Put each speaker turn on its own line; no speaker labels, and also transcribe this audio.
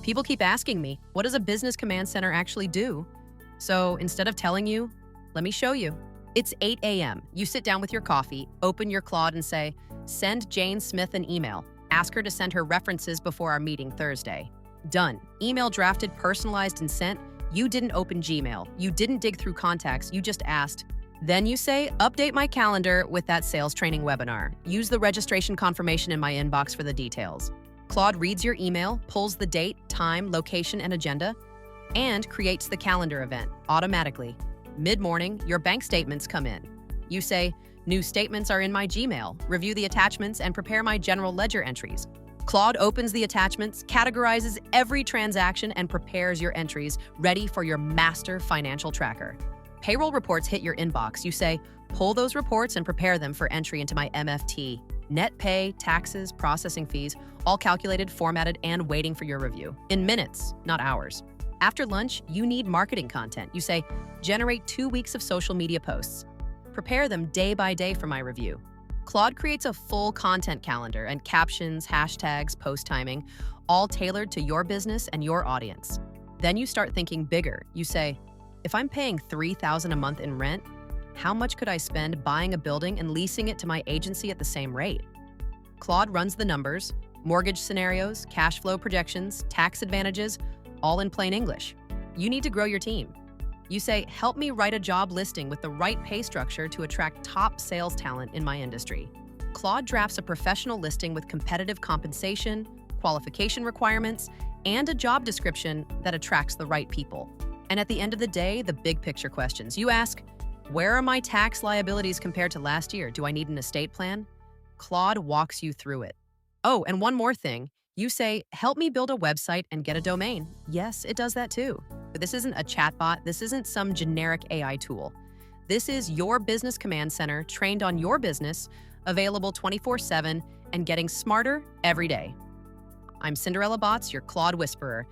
People keep asking me, what does a business command center actually do? So instead of telling you, let me show you. It's 8 a.m. You sit down with your coffee, open your Claude and say, send Jane Smith an email. Ask her to send her references before our meeting Thursday. Done. Email drafted, personalized, and sent. You didn't open Gmail. You didn't dig through contacts. You just asked. Then you say, update my calendar with that sales training webinar. Use the registration confirmation in my inbox for the details. Claude reads your email, pulls the date, time, location, and agenda, and creates the calendar event automatically. Mid-morning, your bank statements come in. You say, new statements are in my Gmail. Review the attachments and prepare my general ledger entries. Claude opens the attachments, categorizes every transaction, and prepares your entries ready for your master financial tracker. Payroll reports hit your inbox. You say, pull those reports and prepare them for entry into my MFT. Net pay, taxes, processing fees, all calculated, formatted, and waiting for your review. In minutes, not hours. After lunch, you need marketing content. You say, generate 2 weeks of social media posts. Prepare them day by day for my review. Claude creates a full content calendar and captions, hashtags, post timing, all tailored to your business and your audience. Then you start thinking bigger. You say, if I'm paying $3,000 a month in rent, how much could I spend buying a building and leasing it to my agency at the same rate? Claude runs the numbers, mortgage scenarios, cash flow projections, tax advantages, all in plain English. You need to grow your team. You say, help me write a job listing with the right pay structure to attract top sales talent in my industry. Claude drafts a professional listing with competitive compensation, qualification requirements, and a job description that attracts the right people. And at the end of the day, the big picture questions. You ask, where are my tax liabilities compared to last year? Do I need an estate plan? Claude walks you through it. Oh, and one more thing. You say, help me build a website and get a domain. Yes, it does that too. But this isn't a chatbot. This isn't some generic AI tool. This is your business command center trained on your business, available 24/7 and getting smarter every day. I'm CindarellaBots, your Claude Whisperer,